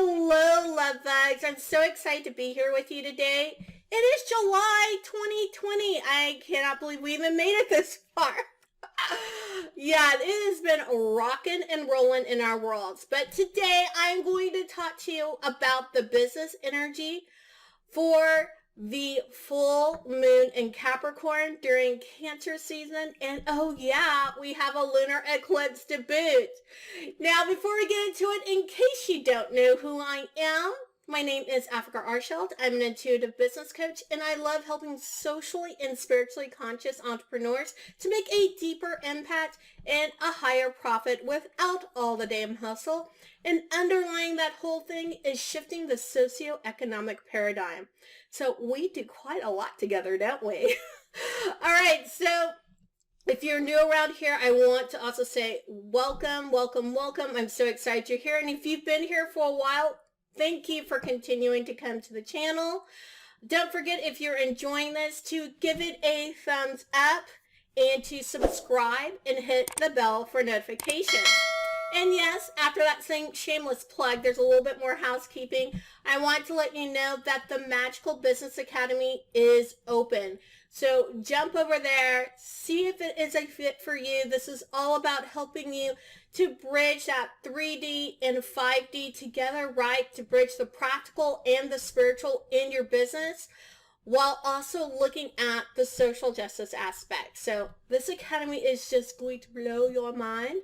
Hello, love bugs. I'm so excited to be here with you today. It is July 2020. I cannot believe we even made it this far. Yeah, it has been rocking and rolling in our worlds. But today I'm going to talk to you about the business energy for the full moon in Capricorn during Cancer season. And oh yeah, we have a lunar eclipse to boot. Now, before we get into it, in case you don't know who I am, my name is Archield. I'm an intuitive business coach, and I love helping socially and spiritually conscious entrepreneurs to make a deeper impact and a higher profit without all the damn hustle. And underlying that whole thing is shifting the socioeconomic paradigm. So we do quite a lot together, don't we? All right, so if you're new around here, I want to also say welcome, welcome, welcome. I'm so excited you're here. And if you've been here for a while, thank you for continuing to come to the channel. Don't forget, if you're enjoying this, to give it a thumbs up and to subscribe and hit the bell for notifications. And yes, after that same shameless plug, there's a little bit more housekeeping. I want to let you know that the Magical Business Academy is open. So jump over there, see if it is a fit for you. This is all about helping you to bridge that 3D and 5D together, right? To bridge the practical and the spiritual in your business, while also looking at the social justice aspect. So this academy is just going to blow your mind.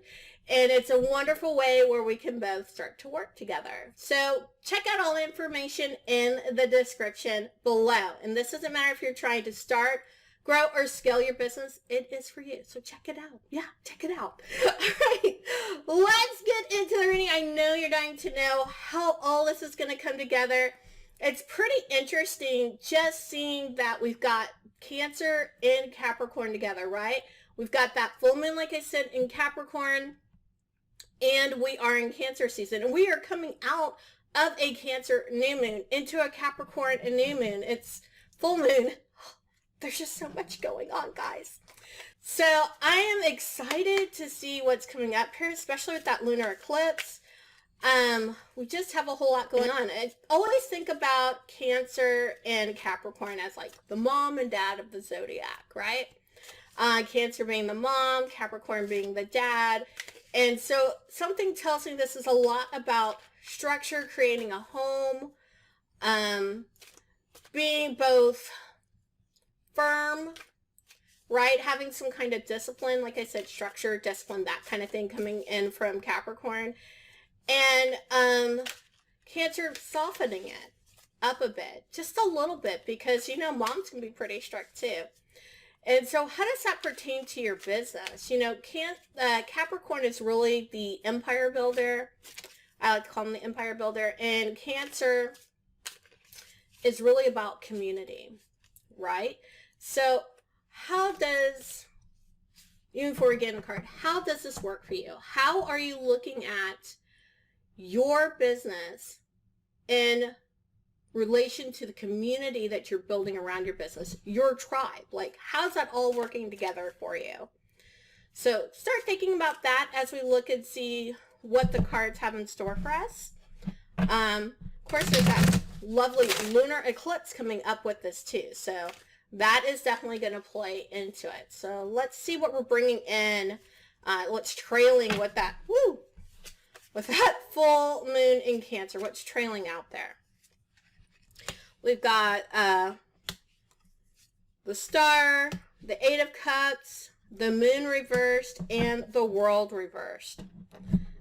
And it's a wonderful way where we can both start to work together. So check out all the information in the description below. And this doesn't matter if you're trying to start, grow, or scale your business. It is for you. So check it out. Yeah, check it out. All right, let's get into the reading. I know you're dying to know how all this is going to come together. It's pretty interesting just seeing that we've got Cancer and Capricorn together, right? We've got that full moon, like I said, in Capricorn. And we are in Cancer season, and we are coming out of a Cancer new moon into a Capricorn a new moon. It's full moon. There's just so much going on, guys. So I am excited to see what's coming up here, especially with that lunar eclipse. We just have a whole lot going on. I always think about Cancer and Capricorn as like the mom and dad of the zodiac, right? Cancer being the mom, Capricorn being the dad. And so something tells me this is a lot about structure, creating a home, being both firm, right? Having some kind of discipline, like I said, structure, discipline, that kind of thing coming in from Capricorn. And Cancer softening it up a bit, just a little bit, because, you know, moms can be pretty strict too. And so how does that pertain to your business? You know, Capricorn is really the empire builder. I like to call him the empire builder. And Cancer is really about community, right? So how does, even before we get in the card, how does this work for you? How are you looking at your business in relation to the community that you're building around your business, your tribe? Like, how's that all working together for you? So start thinking about that as we look and see what the cards have in store for us. Of course, there's that lovely lunar eclipse coming up with this too. So that is definitely going to play into it. So let's see what we're bringing in. What's trailing with that, with that full moon in Cancer, what's trailing out there. We've got the Star, the Eight of Cups, the Moon reversed, and the World reversed.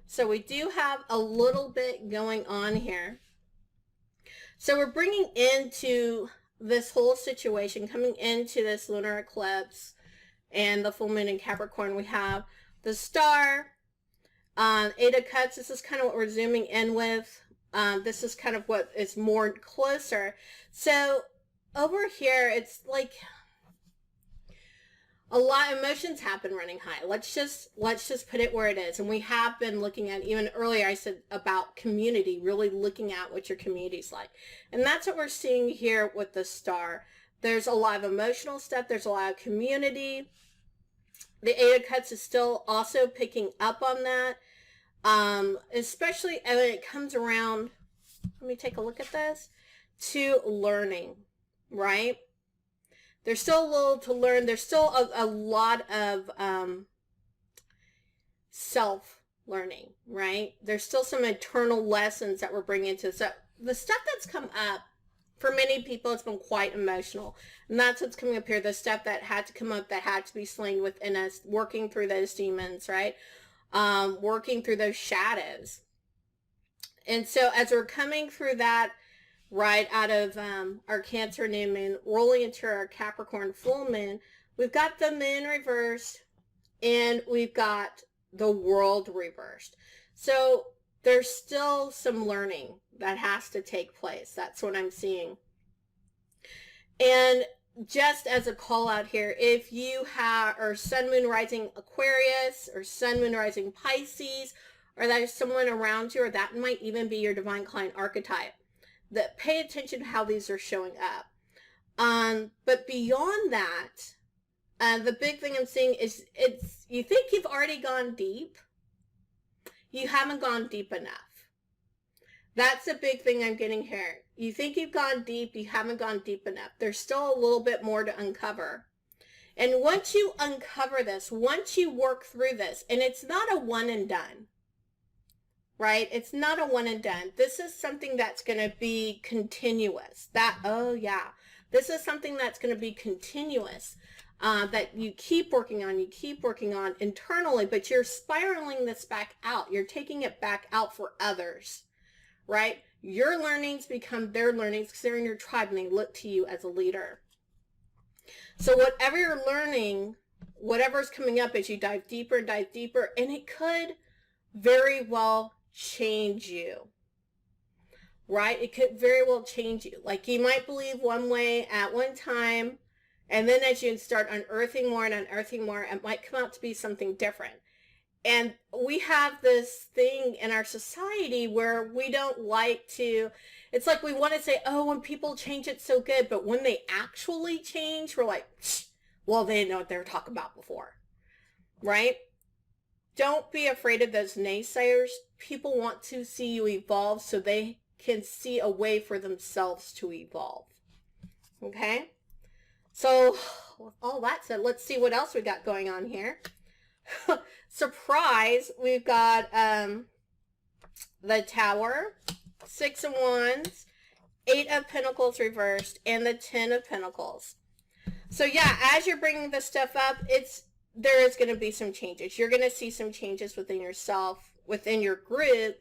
So we do have a little bit going on here. So we're bringing into this whole situation, coming into this lunar eclipse and the full moon in Capricorn, we have the Star, Eight of Cups. This is kind of what we're zooming in with. This is kind of what is more closer. So over here, it's like a lot of emotions have been running high. Let's just put it where it is. And we have been looking at, even earlier I said about community, really looking at what your community's like. And that's what we're seeing here with the Star. There's a lot of emotional stuff. There's a lot of community. The Eight of Cups is still also picking up on that. Especially when it comes around let me take a look at this, to learning, right? There's still a little to learn. There's still a lot of self-learning, right? There's still some internal lessons that we're bringing to. So the stuff that's come up, for many people, it's been quite emotional. And that's what's coming up here. The stuff that had to come up, that had to be slain within us, working through those demons, right? Working through those shadows. And so as we're coming through that, right, out of our Cancer new moon, rolling into our Capricorn full moon, we've got the moon reversed, and we've got the world reversed. So there's still some learning that has to take place. That's what I'm seeing. And just as a call out here, if you are sun, moon, rising Aquarius, or sun, moon, rising Pisces, or there's someone around you, or that might even be your divine client archetype, that pay attention to how these are showing up. But beyond that, the big thing I'm seeing is you think you've already gone deep. You haven't gone deep enough. That's a big thing I'm getting here. You think you've gone deep, you haven't gone deep enough. There's still a little bit more to uncover. And once you uncover this, once you work through this, and it's not a one and done, right? It's not a one and done. This is something that's going to be continuous. This is something that's going to be continuous, that you keep working on internally, but you're spiraling this back out. You're taking it back out for others, right? Your learnings become their learnings because they're in your tribe and they look to you as a leader. So whatever you're learning, whatever's coming up as you dive deeper, and it could very well change you, right? It could very well change you. Like, you might believe one way at one time, and then as you start unearthing more, it might come out to be something different. And we have this thing in our society where we don't like to, it's like we want to say, oh, when people change, it's so good. But when they actually change, we're like, well, they didn't know what they were talking about before, right? Don't be afraid of those naysayers. People want to see you evolve so they can see a way for themselves to evolve. Okay? So, with all that said, let's see what else we got going on here. Surprise, we've got the Tower, 6 of Wands, 8 of Pentacles reversed, and the 10 of Pentacles. So yeah, as you're bringing this stuff up, there is going to be some changes. You're going to see some changes within yourself, within your group,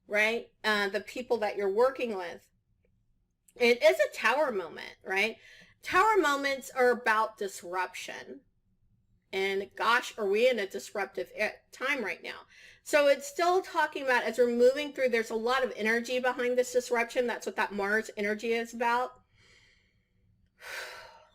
right? The people that you're working with. It is a Tower moment, right? Tower moments are about disruption. And gosh, are we in a disruptive time right now? So it's still talking about, as we're moving through, there's a lot of energy behind this disruption. That's what that Mars energy is about.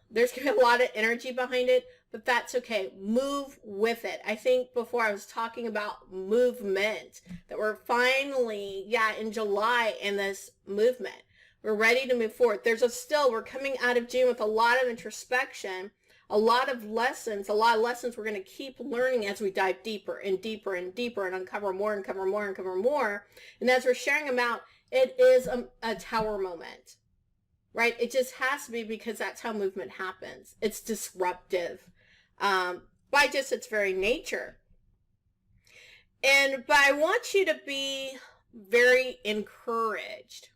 There's going to be a lot of energy behind it, but that's okay. Move with it. I think before I was talking about movement, that we're finally, in July in this movement. We're ready to move forward. We're coming out of June with a lot of introspection, a lot of lessons we're going to keep learning as we dive deeper and deeper and deeper and uncover more and cover more and cover more. And as we're sharing them out, it is a Tower moment, right? It just has to be, because that's how movement happens. It's disruptive by just its very nature. But I want you to be very encouraged,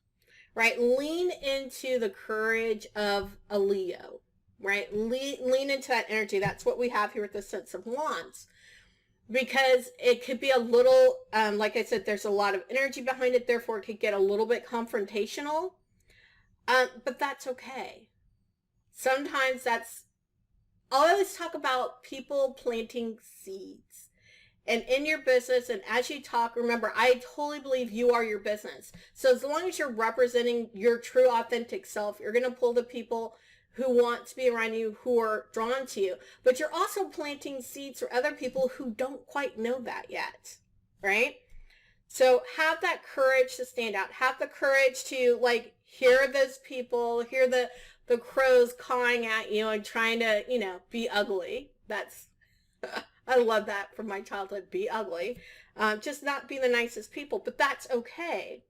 right? Lean into the courage of a Leo. Right? Lean into that energy. That's what we have here with the Six of Wands. Because it could be a little, like I said, there's a lot of energy behind it. Therefore, it could get a little bit confrontational. But that's okay. Sometimes I always talk about people planting seeds. And in your business, and as you talk, remember, I totally believe you are your business. So as long as you're representing your true, authentic self, you're going to pull the people who want to be around you, who are drawn to you. But you're also planting seeds for other people who don't quite know that yet, right? So have that courage to stand out. Have the courage to, hear those people, hear the crows cawing at you and trying to, be ugly. That's, I love that from my childhood, be ugly. Just not be the nicest people, but that's okay.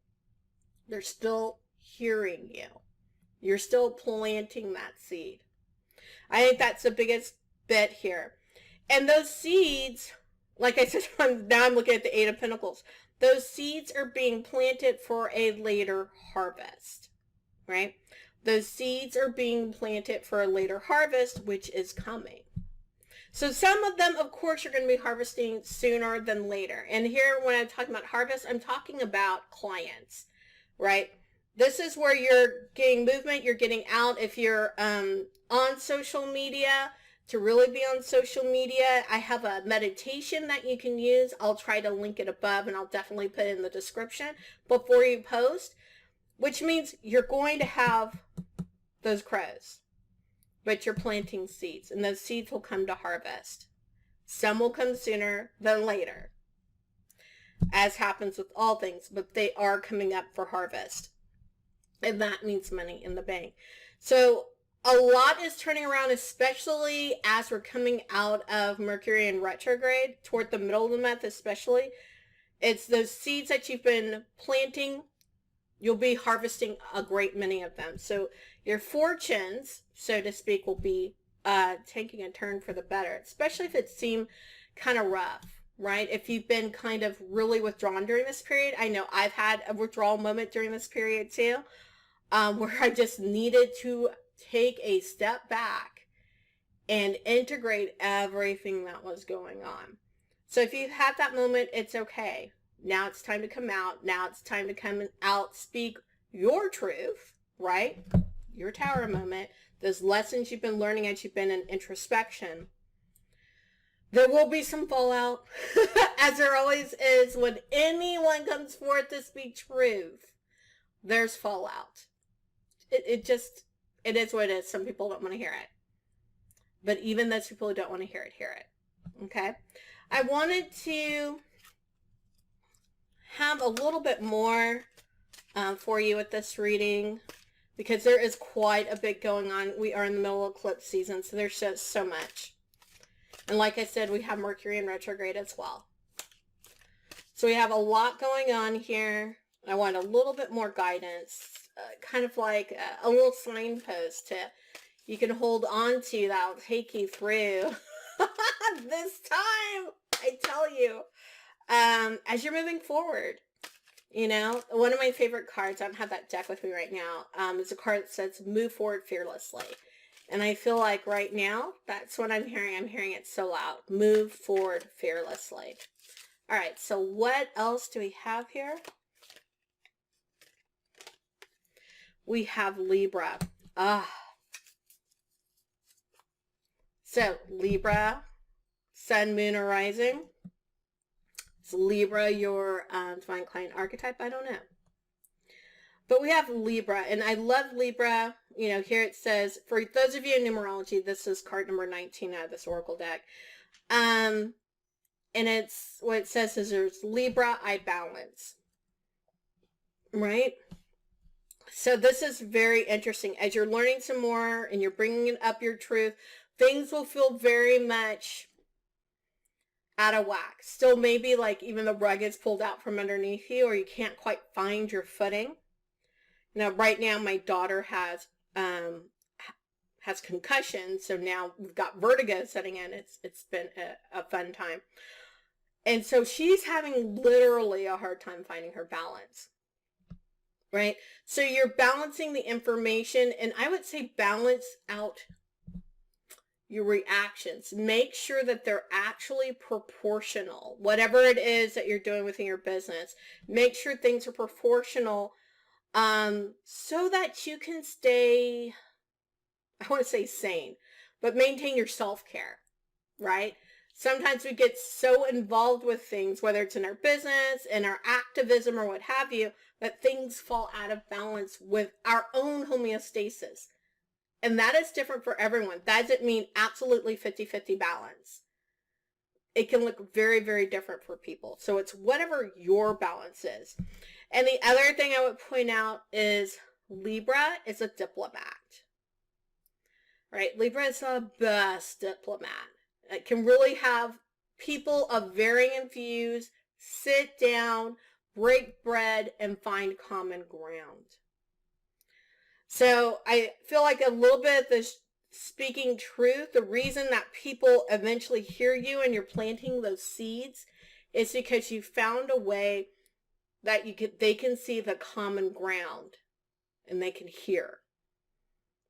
They're still hearing you. You're still planting that seed. I think that's the biggest bit here. And those seeds, like I said, now I'm looking at the Eight of Pentacles. Those seeds are being planted for a later harvest, right? Those seeds are being planted for a later harvest, which is coming. So some of them, of course, you're going to be harvesting sooner than later. And here, when I'm talking about harvest, I'm talking about clients, right? This is where you're getting movement, you're getting out. If you're on social media, to really be on social media, I have a meditation that you can use. I'll try to link it above, and I'll definitely put it in the description before you post, which means you're going to have those crows, but you're planting seeds, and those seeds will come to harvest. Some will come sooner than later, as happens with all things, but they are coming up for harvest. And that means money in the bank. So a lot is turning around, especially as we're coming out of Mercury in retrograde, toward the middle of the month especially. It's those seeds that you've been planting, you'll be harvesting a great many of them. So your fortunes, so to speak, will be taking a turn for the better, especially if it seemed kind of rough, right? If you've been kind of really withdrawn during this period. I know I've had a withdrawal moment during this period too, where I just needed to take a step back and integrate everything that was going on. So if you've had that moment, it's okay. Now it's time to come out. Now it's time to come out, speak your truth, right? Your tower moment. Those lessons you've been learning as you've been in introspection. There will be some fallout, as there always is when anyone comes forth to speak truth. There's fallout. It is what it is. Some people don't want to hear it. But even those people who don't want to hear it. Okay? I wanted to have a little bit more for you with this reading, because there is quite a bit going on. We are in the middle of eclipse season, so there's just so much. And like I said, we have Mercury in retrograde as well. So we have a lot going on here. I want a little bit more guidance, kind of like a little signpost to you can hold on to that'll take you through this time, I tell you, as you're moving forward. You know, one of my favorite cards, I don't have that deck with me right now, is a card that says move forward fearlessly. And I feel like right now, that's what I'm hearing. I'm hearing it so loud. Move forward fearlessly. All right, so what else do we have here? We have Libra. So Libra, Sun, Moon, or Rising. Is Libra your divine client archetype? I don't know. But we have Libra, and I love Libra. You know, here it says, for those of you in numerology, this is card number 19 out of this Oracle deck. And it's, what it says is there's Libra, I balance. Right? So this is very interesting. As you're learning some more and you're bringing up your truth, things will feel very much out of whack. Still maybe like even the rug is pulled out from underneath you, or you can't quite find your footing. Now, right now, my daughter has concussion, so now we've got vertigo setting in. It's been a fun time. And so she's having literally a hard time finding her balance, right? So you're balancing the information, and I would say balance out your reactions. Make sure that they're actually proportional. Whatever it is that you're doing within your business, make sure things are proportional, so that you can stay, I want to say sane, but maintain your self-care, right? Sometimes we get so involved with things, whether it's in our business, in our activism, or what have you, that things fall out of balance with our own homeostasis. And that is different for everyone. That doesn't mean absolutely 50-50 balance. It can look very, very different for people. So it's whatever your balance is. And the other thing I would point out is Libra is a diplomat. Right? Libra is the best diplomat. It can really have people of varying views sit down, break bread, and find common ground. So I feel like a little bit of this speaking truth, the reason that people eventually hear you and you're planting those seeds is because you found a way that they can see the common ground and they can hear,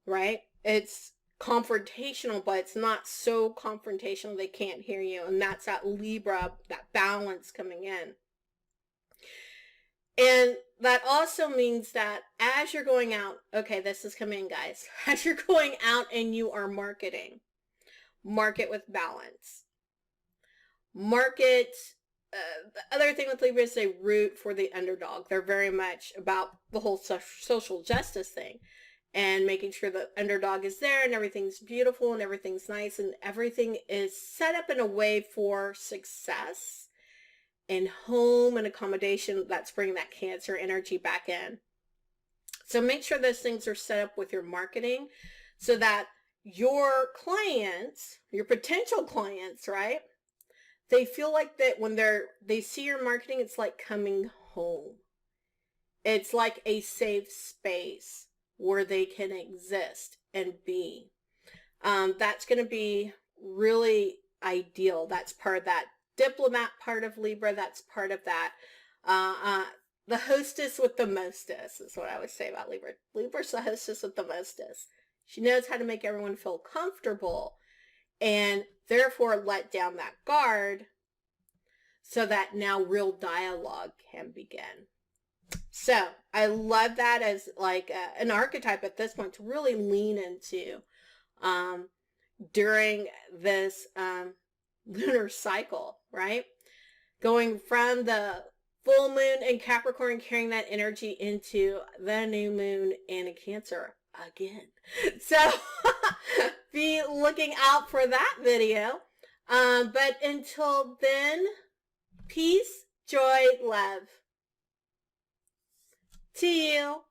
right? It's confrontational, but it's not so confrontational they can't hear you. And that's that Libra, that balance coming in. And that also means that as you're going out, okay, this is coming in, guys. As you're going out and you are marketing, market with balance. Market, the other thing with Libra is they root for the underdog. They're very much about the whole social justice thing and making sure the underdog is there and everything's beautiful and everything's nice and everything is set up in a way for success and home and accommodation that's bringing that Cancer energy back in. So make sure those things are set up with your marketing so that your clients, your potential clients, right? They feel like that when they see your marketing, it's like coming home. It's like a safe space where they can exist and be. That's going to be really ideal. That's part of that diplomat part of Libra. That's part of that. The hostess with the mostest is what I would say about Libra. Libra's the hostess with the mostest. She knows how to make everyone feel comfortable and therefore let down that guard so that now real dialogue can begin. So I love that as like an archetype at this point to really lean into during this lunar cycle, right? Going from the full moon in Capricorn, carrying that energy into the new moon in Cancer again. So be looking out for that video. But until then, peace, joy, love to you.